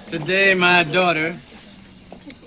Today, my daughter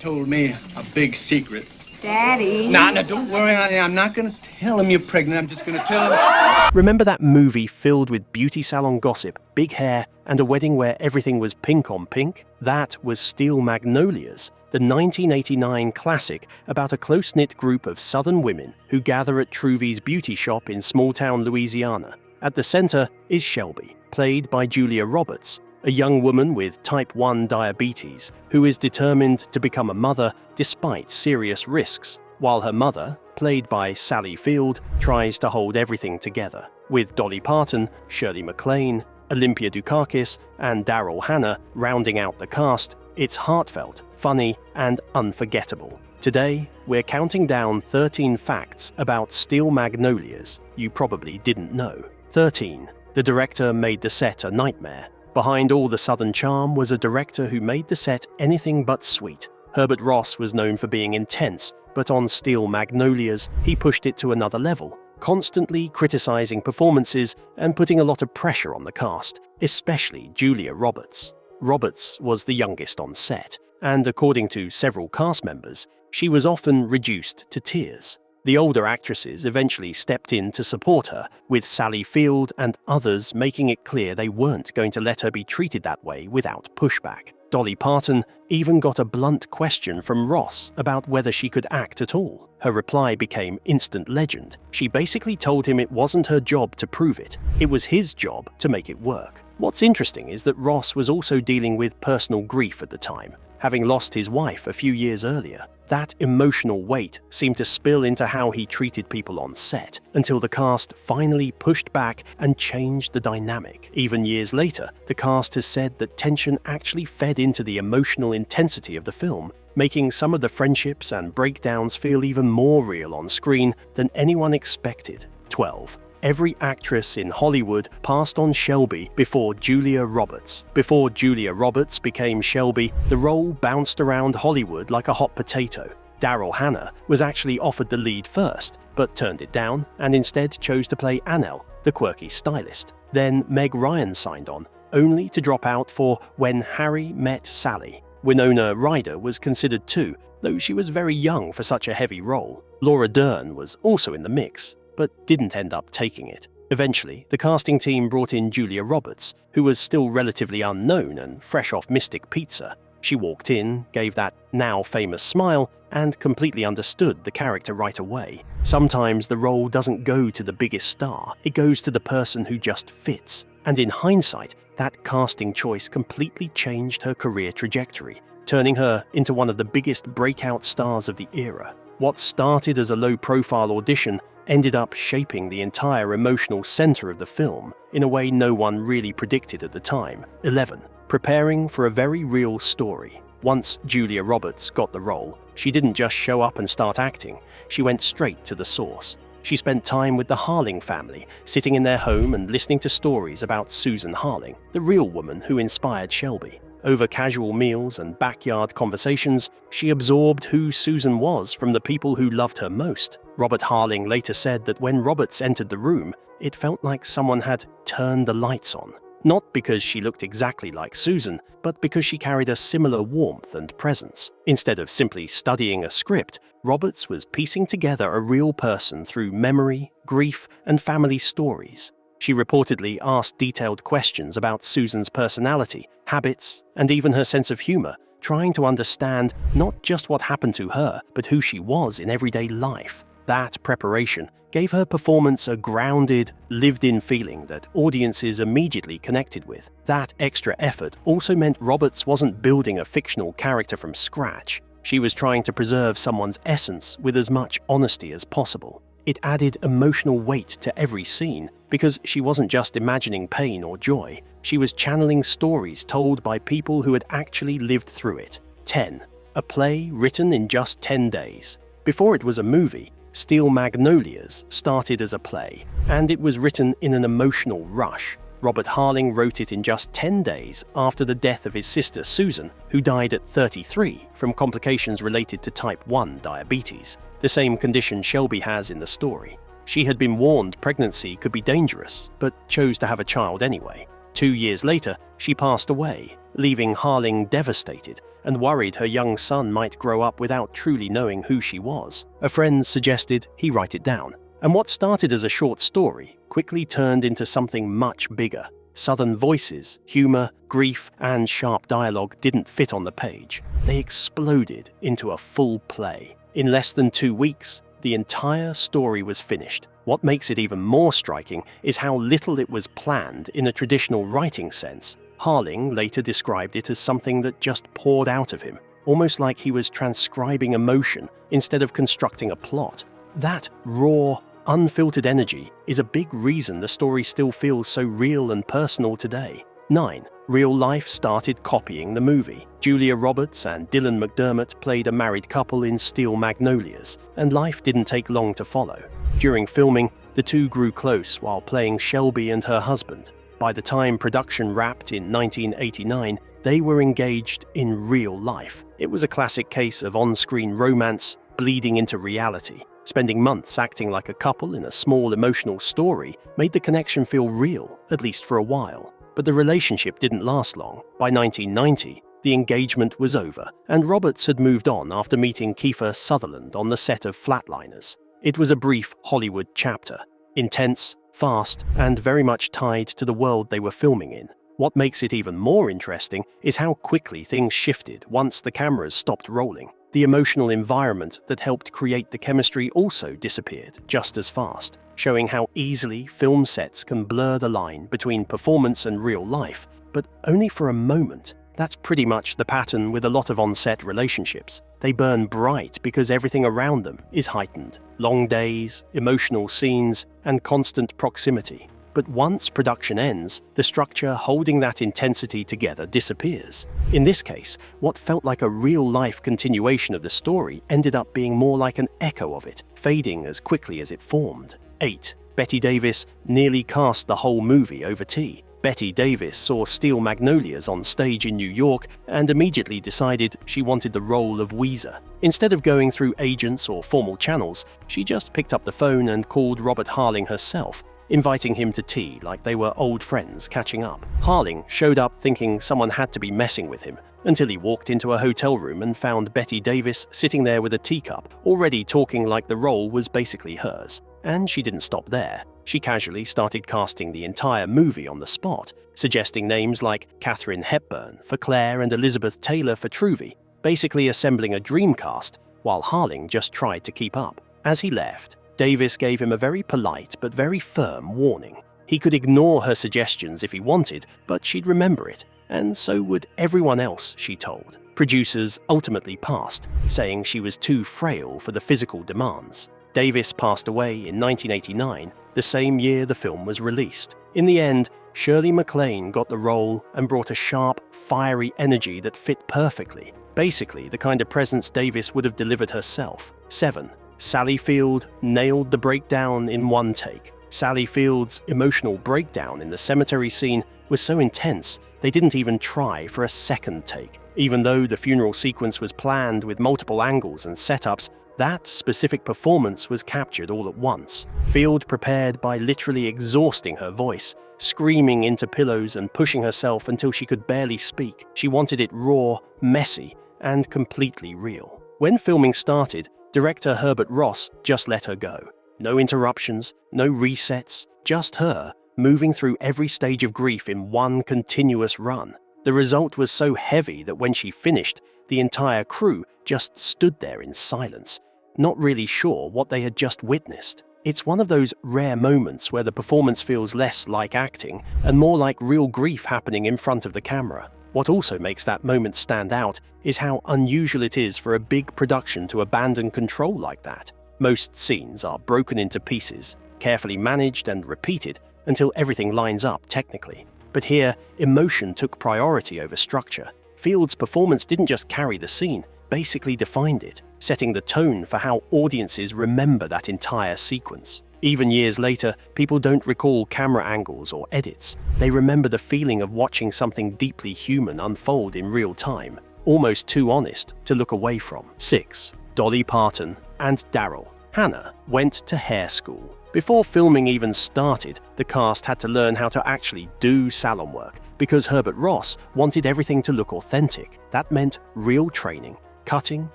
told me a big secret. Daddy. Nah, don't worry, honey. I'm not going to tell him you're pregnant. I'm just going to tell him. Remember that movie filled with beauty salon gossip, big hair, and a wedding where everything was pink on pink? That was Steel Magnolias, the 1989 classic about a close-knit group of Southern women who gather at Truvy's beauty shop in small-town Louisiana. At the center is Shelby, played by Julia Roberts, a young woman with type 1 diabetes who is determined to become a mother despite serious risks, while her mother, played by Sally Field, tries to hold everything together. With Dolly Parton, Shirley MacLaine, Olympia Dukakis, and Daryl Hannah rounding out the cast, it's heartfelt, funny, and unforgettable. Today, we're counting down 13 facts about Steel Magnolias you probably didn't know. 13. The director made the set a nightmare. Behind all the Southern charm was a director who made the set anything but sweet. Herbert Ross was known for being intense, but on Steel Magnolias, he pushed it to another level, constantly criticizing performances and putting a lot of pressure on the cast, especially Julia Roberts. Roberts was the youngest on set, and according to several cast members, she was often reduced to tears. The older actresses eventually stepped in to support her, with Sally Field and others making it clear they weren't going to let her be treated that way without pushback. Dolly Parton even got a blunt question from Ross about whether she could act at all. Her reply became instant legend. She basically told him it wasn't her job to prove it, it was his job to make it work. What's interesting is that Ross was also dealing with personal grief at the time, having lost his wife a few years earlier. That emotional weight seemed to spill into how he treated people on set, until the cast finally pushed back and changed the dynamic. Even years later, the cast has said that tension actually fed into the emotional intensity of the film, making some of the friendships and breakdowns feel even more real on screen than anyone expected. 12. Every actress in Hollywood passed on Shelby before Julia Roberts. Before Julia Roberts became Shelby, the role bounced around Hollywood like a hot potato. Daryl Hannah was actually offered the lead first, but turned it down and instead chose to play Annelle, the quirky stylist. Then Meg Ryan signed on, only to drop out for When Harry Met Sally. Winona Ryder was considered too, though she was very young for such a heavy role. Laura Dern was also in the mix, but didn't end up taking it. Eventually, the casting team brought in Julia Roberts, who was still relatively unknown and fresh off Mystic Pizza. She walked in, gave that now famous smile, and completely understood the character right away. Sometimes the role doesn't go to the biggest star, it goes to the person who just fits. And in hindsight, that casting choice completely changed her career trajectory, turning her into one of the biggest breakout stars of the era. What started as a low-profile audition ended up shaping the entire emotional center of the film in a way no one really predicted at the time. 11. Preparing for a very real story. Once Julia Roberts got the role, she didn't just show up and start acting, she went straight to the source. She spent time with the Harling family, sitting in their home and listening to stories about Susan Harling, the real woman who inspired Shelby. Over casual meals and backyard conversations, she absorbed who Susan was from the people who loved her most. Robert Harling later said that when Roberts entered the room, it felt like someone had turned the lights on. Not because she looked exactly like Susan, but because she carried a similar warmth and presence. Instead of simply studying a script, Roberts was piecing together a real person through memory, grief, and family stories. She reportedly asked detailed questions about Susan's personality, habits, and even her sense of humor, trying to understand not just what happened to her, but who she was in everyday life. That preparation gave her performance a grounded, lived-in feeling that audiences immediately connected with. That extra effort also meant Roberts wasn't building a fictional character from scratch. She was trying to preserve someone's essence with as much honesty as possible. It added emotional weight to every scene because she wasn't just imagining pain or joy, she was channeling stories told by people who had actually lived through it. 10. A play written in just 10 days. Before it was a movie, Steel Magnolias started as a play, and it was written in an emotional rush. Robert Harling wrote it in just 10 days after the death of his sister Susan, who died at 33 from complications related to type 1 diabetes, the same condition Shelby has in the story. She had been warned pregnancy could be dangerous, but chose to have a child anyway. 2 years later, she passed away, leaving Harling devastated and worried her young son might grow up without truly knowing who she was. A friend suggested he write it down, and what started as a short story quickly turned into something much bigger. Southern voices, humor, grief, and sharp dialogue didn't fit on the page. They exploded into a full play. In less than 2 weeks, the entire story was finished. What makes it even more striking is how little it was planned in a traditional writing sense. Harling later described it as something that just poured out of him, almost like he was transcribing emotion instead of constructing a plot. That raw, unfiltered energy is a big reason the story still feels so real and personal today. 9. Real life started copying the movie. Julia Roberts and Dylan McDermott played a married couple in Steel Magnolias, and life didn't take long to follow. During filming, the two grew close while playing Shelby and her husband. By the time production wrapped in 1989, they were engaged in real life. It was a classic case of on-screen romance bleeding into reality. Spending months acting like a couple in a small emotional story made the connection feel real, at least for a while. But the relationship didn't last long. By 1990, the engagement was over, and Roberts had moved on after meeting Kiefer Sutherland on the set of Flatliners. It was a brief Hollywood chapter, intense, fast, and very much tied to the world they were filming in. What makes it even more interesting is how quickly things shifted once the cameras stopped rolling. The emotional environment that helped create the chemistry also disappeared just as fast, showing how easily film sets can blur the line between performance and real life, but only for a moment. That's pretty much the pattern with a lot of on-set relationships. They burn bright because everything around them is heightened. Long days, emotional scenes, and constant proximity. But once production ends, the structure holding that intensity together disappears. In this case, what felt like a real-life continuation of the story ended up being more like an echo of it, fading as quickly as it formed. 8. Bette Davis nearly cast the whole movie over tea. Bette Davis saw Steel Magnolias on stage in New York and immediately decided she wanted the role of Weezer. Instead of going through agents or formal channels, she just picked up the phone and called Robert Harling herself, inviting him to tea like they were old friends catching up. Harling showed up thinking someone had to be messing with him, until he walked into a hotel room and found Bette Davis sitting there with a teacup, already talking like the role was basically hers. And she didn't stop there. She casually started casting the entire movie on the spot, suggesting names like Katharine Hepburn for Claire and Elizabeth Taylor for Truvy, basically assembling a dream cast, while Harling just tried to keep up. As he left, Davis gave him a very polite but very firm warning. He could ignore her suggestions if he wanted, but she'd remember it, and so would everyone else, she told. Producers ultimately passed, saying she was too frail for the physical demands. Davis passed away in 1989, the same year the film was released. In the end, Shirley MacLaine got the role and brought a sharp, fiery energy that fit perfectly. Basically, the kind of presence Davis would have delivered herself. 7. Sally Field nailed the breakdown in one take. Sally Field's emotional breakdown in the cemetery scene was so intense, they didn't even try for a second take. Even though the funeral sequence was planned with multiple angles and setups, that specific performance was captured all at once. Field prepared by literally exhausting her voice, screaming into pillows and pushing herself until she could barely speak. She wanted it raw, messy, and completely real. When filming started, director Herbert Ross just let her go. No interruptions, no resets, just her, moving through every stage of grief in one continuous run. The result was so heavy that when she finished, the entire crew just stood there in silence, not really sure what they had just witnessed. It's one of those rare moments where the performance feels less like acting and more like real grief happening in front of the camera. What also makes that moment stand out is how unusual it is for a big production to abandon control like that. Most scenes are broken into pieces, carefully managed and repeated until everything lines up technically. But here, emotion took priority over structure. Field's performance didn't just carry the scene, basically defined it, setting the tone for how audiences remember that entire sequence. Even years later, people don't recall camera angles or edits. They remember the feeling of watching something deeply human unfold in real time, almost too honest to look away from. 6. Dolly Parton and Daryl Hannah went to hair school. Before filming even started, the cast had to learn how to actually do salon work because Herbert Ross wanted everything to look authentic. That meant real training, cutting,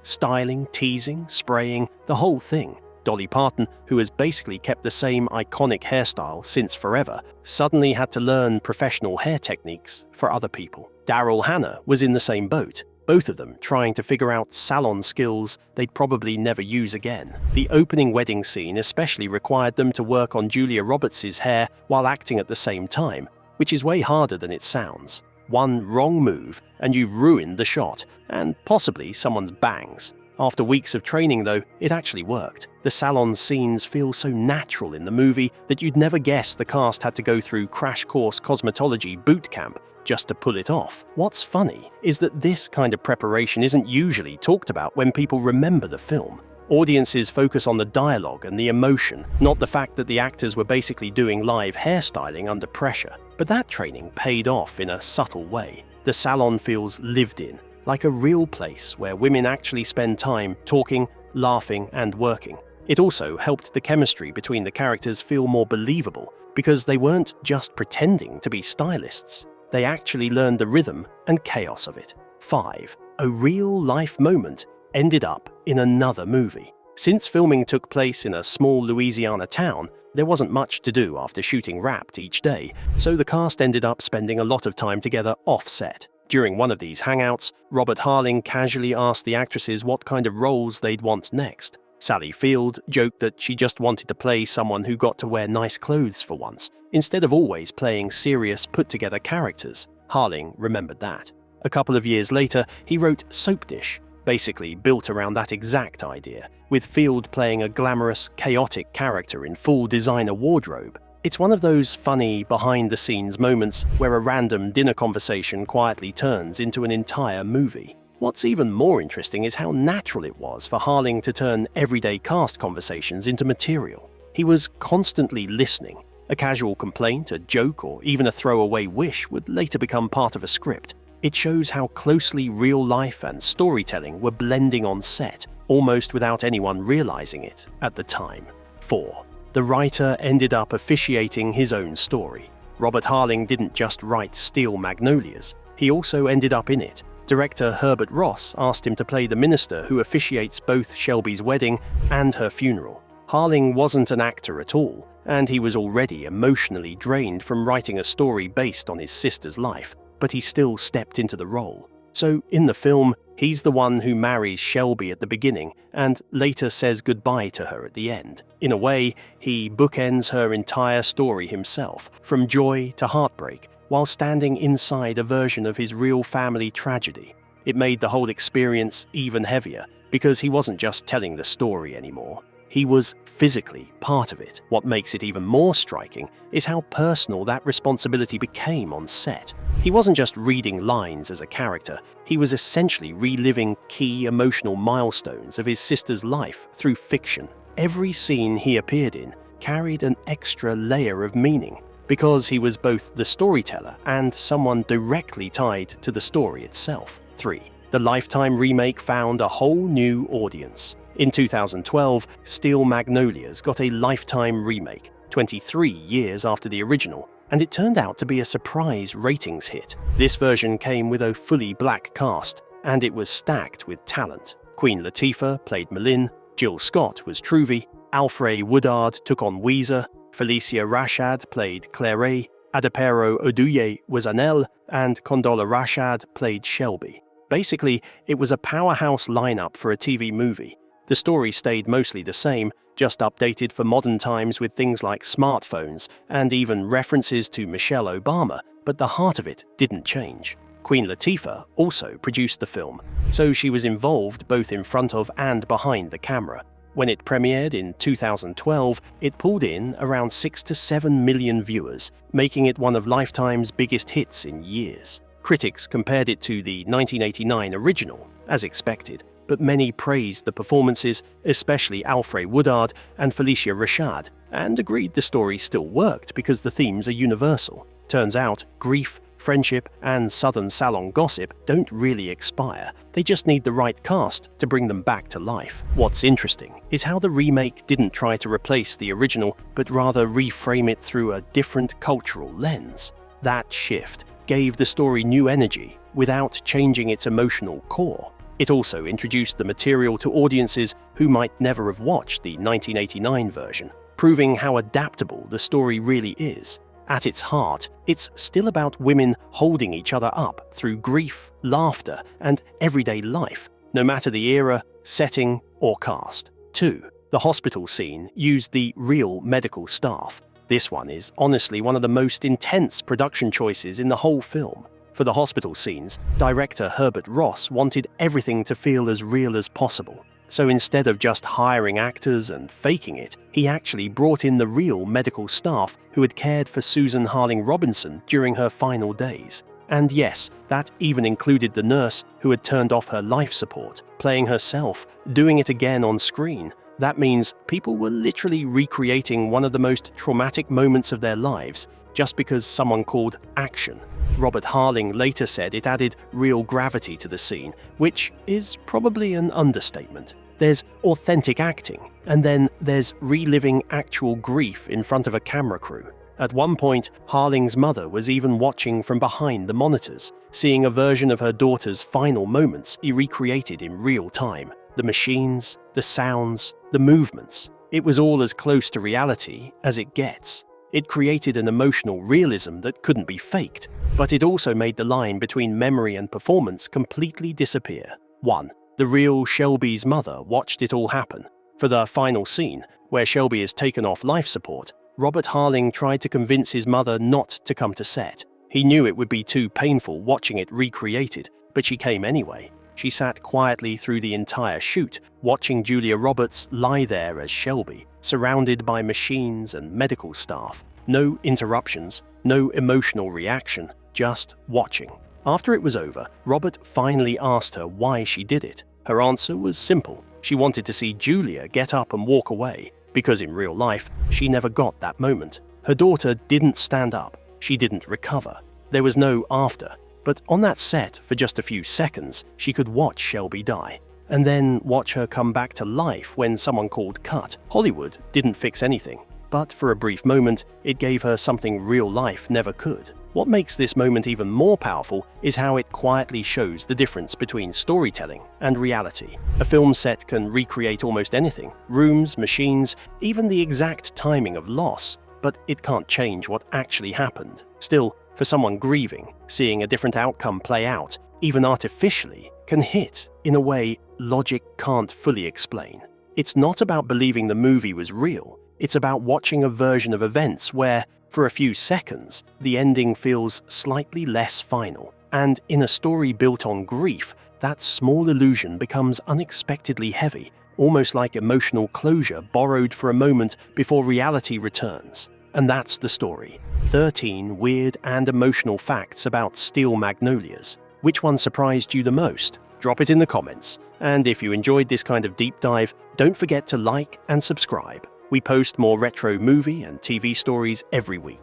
styling, teasing, spraying, the whole thing. Dolly Parton, who has basically kept the same iconic hairstyle since forever, suddenly had to learn professional hair techniques for other people. Daryl Hannah was in the same boat, both of them trying to figure out salon skills they'd probably never use again. The opening wedding scene especially required them to work on Julia Roberts' hair while acting at the same time, which is way harder than it sounds. One wrong move and you've ruined the shot, and possibly someone's bangs. After weeks of training though, it actually worked. The salon scenes feel so natural in the movie that you'd never guess the cast had to go through crash course cosmetology boot camp just to pull it off. What's funny is that this kind of preparation isn't usually talked about when people remember the film. Audiences focus on the dialogue and the emotion, not the fact that the actors were basically doing live hairstyling under pressure. But that training paid off in a subtle way. The salon feels lived in, like a real place where women actually spend time talking, laughing, and working. It also helped the chemistry between the characters feel more believable because they weren't just pretending to be stylists. They actually learned the rhythm and chaos of it. 5. A real-life moment ended up in another movie. Since filming took place in a small Louisiana town, there wasn't much to do after shooting Wrapped each day, so the cast ended up spending a lot of time together off-set. During one of these hangouts, Robert Harling casually asked the actresses what kind of roles they'd want next. Sally Field joked that she just wanted to play someone who got to wear nice clothes for once, instead of always playing serious, put-together characters. Harling remembered that. A couple of years later, he wrote Soap Dish, basically built around that exact idea, with Field playing a glamorous, chaotic character in full designer wardrobe. It's one of those funny, behind-the-scenes moments where a random dinner conversation quietly turns into an entire movie. What's even more interesting is how natural it was for Harling to turn everyday cast conversations into material. He was constantly listening. A casual complaint, a joke, or even a throwaway wish would later become part of a script. It shows how closely real life and storytelling were blending on set, almost without anyone realizing it at the time. 4. The writer ended up officiating his own story. Robert Harling didn't just write Steel Magnolias, he also ended up in it. Director Herbert Ross asked him to play the minister who officiates both Shelby's wedding and her funeral. Harling wasn't an actor at all, and he was already emotionally drained from writing a story based on his sister's life, but he still stepped into the role. So in the film, he's the one who marries Shelby at the beginning and later says goodbye to her at the end. In a way, he bookends her entire story himself, from joy to heartbreak, while standing inside a version of his real family tragedy. It made the whole experience even heavier, because he wasn't just telling the story anymore. He was physically part of it. What makes it even more striking is how personal that responsibility became on set. He wasn't just reading lines as a character, he was essentially reliving key emotional milestones of his sister's life through fiction. Every scene he appeared in carried an extra layer of meaning, because he was both the storyteller and someone directly tied to the story itself. 3. The Lifetime remake found a whole new audience. In 2012, Steel Magnolias got a Lifetime remake, 23 years after the original, and it turned out to be a surprise ratings hit. This version came with a fully black cast, and it was stacked with talent. Queen Latifah played Malin, Jill Scott was Truvy, Alfre Woodard took on Weezer, Felicia Rashad played Claire, Adepero Oduye was Anel, and Condola Rashad played Shelby. Basically, it was a powerhouse lineup for a TV movie. The story stayed mostly the same, just updated for modern times with things like smartphones and even references to Michelle Obama, but the heart of it didn't change. Queen Latifah also produced the film, so she was involved both in front of and behind the camera. When it premiered in 2012, it pulled in around 6 to 7 million viewers, making it one of Lifetime's biggest hits in years. Critics compared it to the 1989 original, as expected, but many praised the performances, especially Alfre Woodard and Felicia Rashad, and agreed the story still worked because the themes are universal. Turns out, grief, friendship, and Southern salon gossip don't really expire. They just need the right cast to bring them back to life. What's interesting is how the remake didn't try to replace the original, but rather reframe it through a different cultural lens. That shift gave the story new energy without changing its emotional core. It also introduced the material to audiences who might never have watched the 1989 version, proving how adaptable the story really is. At its heart, it's still about women holding each other up through grief, laughter, and everyday life, no matter the era, setting, or cast. 2. The hospital scene used the real medical staff. This one is honestly one of the most intense production choices in the whole film. For the hospital scenes, director Herbert Ross wanted everything to feel as real as possible. So instead of just hiring actors and faking it, he actually brought in the real medical staff who had cared for Susan Harling Robinson during her final days. And yes, that even included the nurse who had turned off her life support, playing herself, doing it again on screen. That means people were literally recreating one of the most traumatic moments of their lives just because someone called action. Robert Harling later said it added real gravity to the scene, which is probably an understatement. There's authentic acting, and then there's reliving actual grief in front of a camera crew. At one point, Harling's mother was even watching from behind the monitors, seeing a version of her daughter's final moments recreated in real time. The machines, the sounds, the movements. It was all as close to reality as it gets. It created an emotional realism that couldn't be faked, but it also made the line between memory and performance completely disappear. 1. The real Shelby's mother watched it all happen. For the final scene, where Shelby is taken off life support, Robert Harling tried to convince his mother not to come to set. He knew it would be too painful watching it recreated, but she came anyway. She sat quietly through the entire shoot, watching Julia Roberts lie there as Shelby, surrounded by machines and medical staff. No interruptions, no emotional reaction, just watching. After it was over, Robert finally asked her why she did it. Her answer was simple. She wanted to see Julia get up and walk away, because in real life, she never got that moment. Her daughter didn't stand up. She didn't recover. There was no after. But on that set, for just a few seconds, she could watch Shelby die, and then watch her come back to life when someone called cut. Hollywood didn't fix anything, but for a brief moment, it gave her something real life never could. What makes this moment even more powerful is how it quietly shows the difference between storytelling and reality. A film set can recreate almost anything, rooms, machines, even the exact timing of loss, but it can't change what actually happened. Still, for someone grieving, seeing a different outcome play out, even artificially, can hit in a way logic can't fully explain. It's not about believing the movie was real, it's about watching a version of events where, for a few seconds, the ending feels slightly less final. And in a story built on grief, that small illusion becomes unexpectedly heavy, almost like emotional closure borrowed for a moment before reality returns. And that's the story. 13 weird and emotional facts about Steel Magnolias. Which one surprised you the most? Drop it in the comments. And if you enjoyed this kind of deep dive, don't forget to like and subscribe. We post more retro movie and TV stories every week.